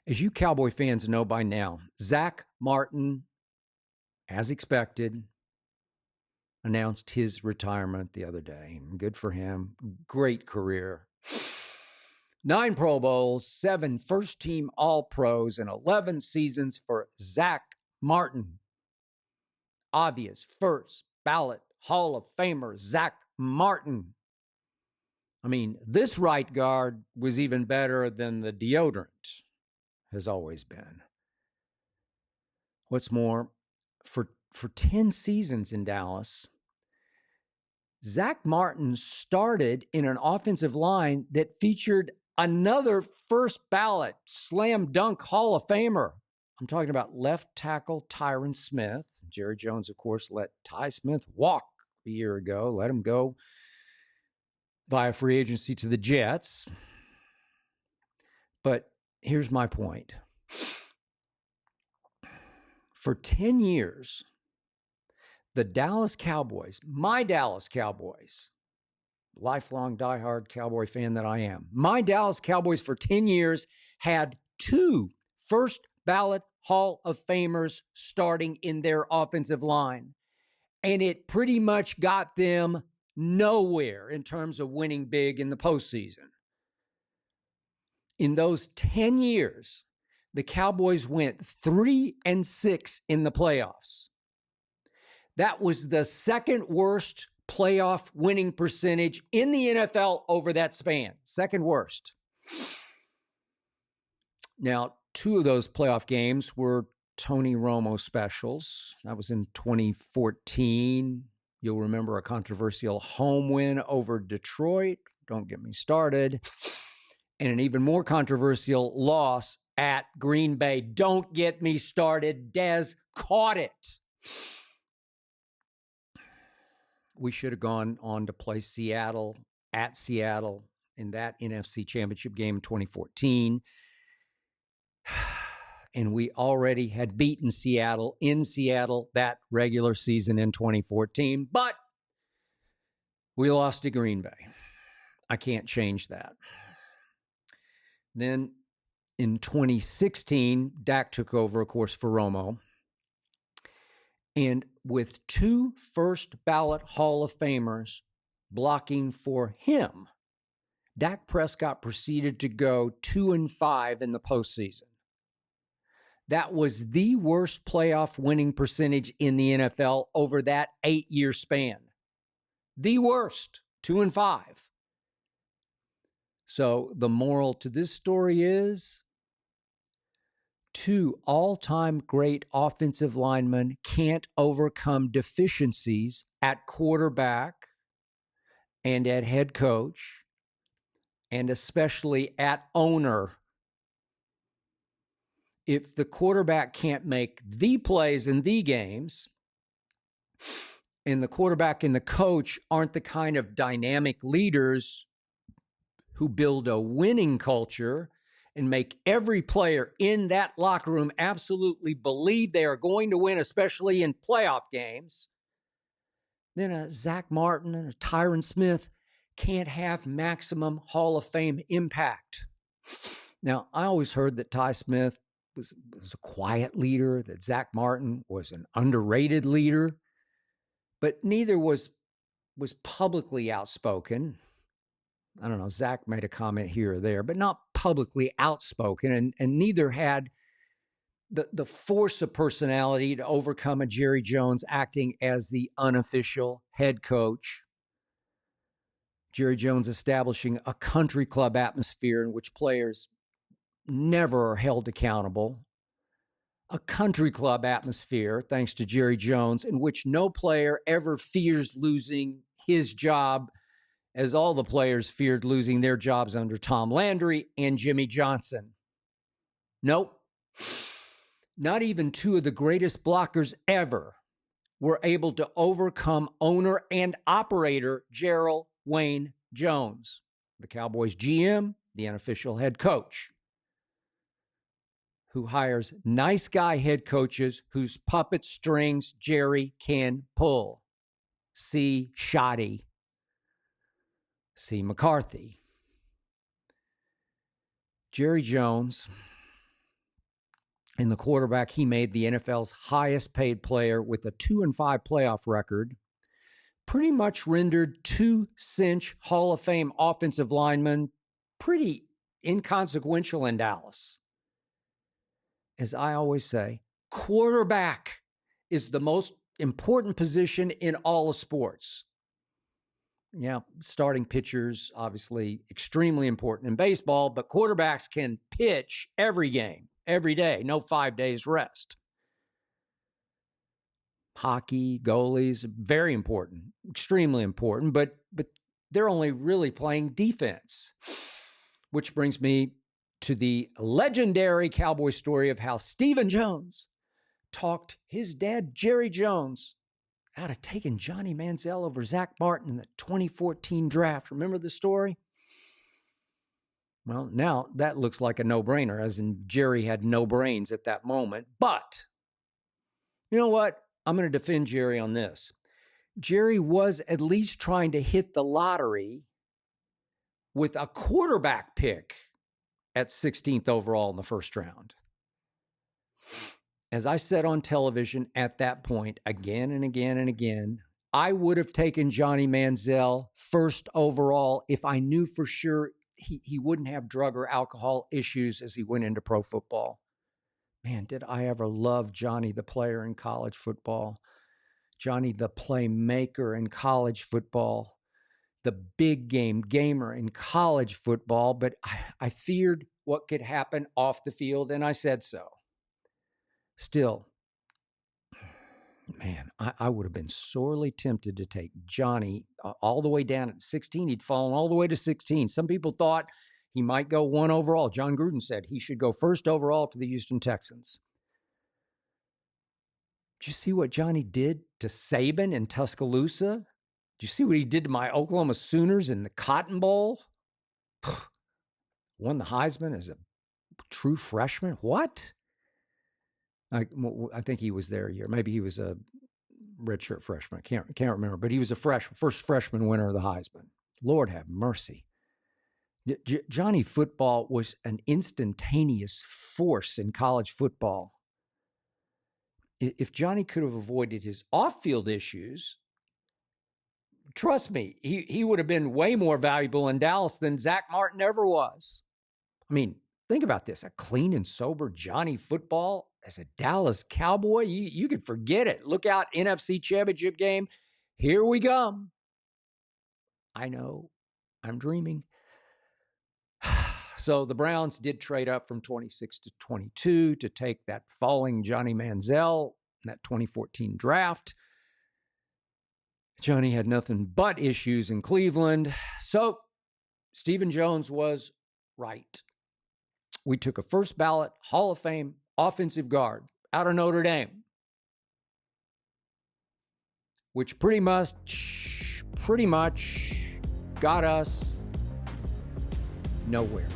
As you Cowboy fans know by now, Zack Martin, as expected, announced his retirement the other day. Good for him. Great career. 9 Pro Bowls, 7 first-team All-Pros, and 11 seasons for Zack Martin. Obvious first ballot Hall of Famer Zack Martin. I mean, this right guard was even better than the deodorant has always been. What's more, for 10 seasons in Dallas, Zack Martin started in an offensive line that featured another first ballot slam dunk Hall of Famer. I'm talking about left tackle Tyron Smith. Jerry Jones, of course, let Ty Smith walk a year ago, let him go via free agency to the Jets. But here's my point. For 10 years, the Dallas Cowboys, my Dallas Cowboys, lifelong diehard Cowboy fan that I am, my Dallas Cowboys for 10 years had 2 first ballot Hall of Famers starting in their offensive line. And it pretty much got them nowhere in terms of winning big in the postseason. In those 10 years, the Cowboys went 3-6 in the playoffs. That was the second worst playoff winning percentage in the NFL over that span. Second worst. Now, 2 of those playoff games were Tony Romo specials. That was in 2014. You'll remember a controversial home win over Detroit. Don't get me started. And an even more controversial loss at Green Bay. Don't get me started. Dez caught it. We should have gone on to play Seattle at Seattle in that NFC Championship game in 2014. And we already had beaten Seattle in Seattle that regular season in 2014. But we lost to Green Bay. I can't change that. Then in 2016, Dak took over, of course, for Romo. And with 2 first ballot Hall of Famers blocking for him, Dak Prescott proceeded to go 2-5 in the postseason. That was the worst playoff winning percentage in the NFL over that 8-year span. The worst, 2-5. So the moral to this story is 2 all-time great offensive linemen can't overcome deficiencies at quarterback and at head coach, and especially at owner. If the quarterback can't make the plays in the games, and the quarterback and the coach aren't the kind of dynamic leaders who build a winning culture and make every player in that locker room absolutely believe they are going to win, especially in playoff games, then a Zack Martin and a Tyron Smith can't have maximum Hall of Fame impact. Now, I always heard that Ty Smith was a quiet leader, that Zack Martin was an underrated leader, but neither was publicly outspoken. I don't know, Zach made a comment here or there, but not publicly outspoken, and neither had the force of personality to overcome a Jerry Jones acting as the unofficial head coach. Jerry Jones establishing a country club atmosphere in which players never are held accountable. A country club atmosphere, thanks to Jerry Jones, in which no player ever fears losing his job, as all the players feared losing their jobs under Tom Landry and Jimmy Johnson. Nope. Not even 2 of the greatest blockers ever were able to overcome owner and operator Gerald Wayne Jones, the Cowboys GM, the unofficial head coach, who hires nice guy head coaches whose puppet strings Jerry can pull. See Shoddy. See McCarthy. Jerry Jones And the quarterback, he made the NFL's highest paid player with a 2-5 playoff record, pretty much rendered 2-cinch Hall of Fame offensive linemen pretty inconsequential in Dallas. As I always say, quarterback is the most important position in all of sports. Yeah, starting pitchers, obviously extremely important in baseball, but quarterbacks can pitch every game, every day, no 5 days rest. Hockey, goalies, very important, extremely important, but they're only really playing defense. Which brings me to the legendary Cowboy story of how Stephen Jones talked his dad, Jerry Jones, out of taking Johnny Manziel over Zack Martin in the 2014 draft. Remember the story? Well, now that looks like a no-brainer, as in Jerry had no brains at that moment. But you know what? I'm going to defend Jerry on this. Jerry was at least trying to hit the lottery with a quarterback pick at 16th overall in the first round. As I said on television at that point, again and again and again, I would have taken Johnny Manziel first overall if I knew for sure he wouldn't have drug or alcohol issues as he went into pro football. Man, did I ever love Johnny the player in college football. Johnny the playmaker in college football. The big game gamer in college football. But I feared what could happen off the field, and I said so. Still, man, I would have been sorely tempted to take Johnny all the way down at 16. He'd fallen all the way to 16. Some people thought he might go 1 overall. John Gruden said he should go first overall to the Houston Texans. Did you see what Johnny did to Saban in Tuscaloosa? Did you see what he did to my Oklahoma Sooners in the Cotton Bowl? Won the Heisman as a true freshman? What? I think he was there a year. Maybe he was a redshirt freshman. I can't remember. But he was a first freshman winner of the Heisman. Lord have mercy. Johnny football was an instantaneous force in college football. If Johnny could have avoided his off-field issues, trust me, he would have been way more valuable in Dallas than Zack Martin ever was. I mean, think about this. A clean and sober Johnny football as a Dallas Cowboy, you could forget it. Look out, NFC Championship game. Here we come. I know, I'm dreaming. So the Browns did trade up from 26 to 22 to take that falling Johnny Manziel in that 2014 draft. Johnny had nothing but issues in Cleveland. So Stephen Jones was right. We took a first ballot Hall of Fame offensive guard out of Notre Dame, which pretty much got us nowhere.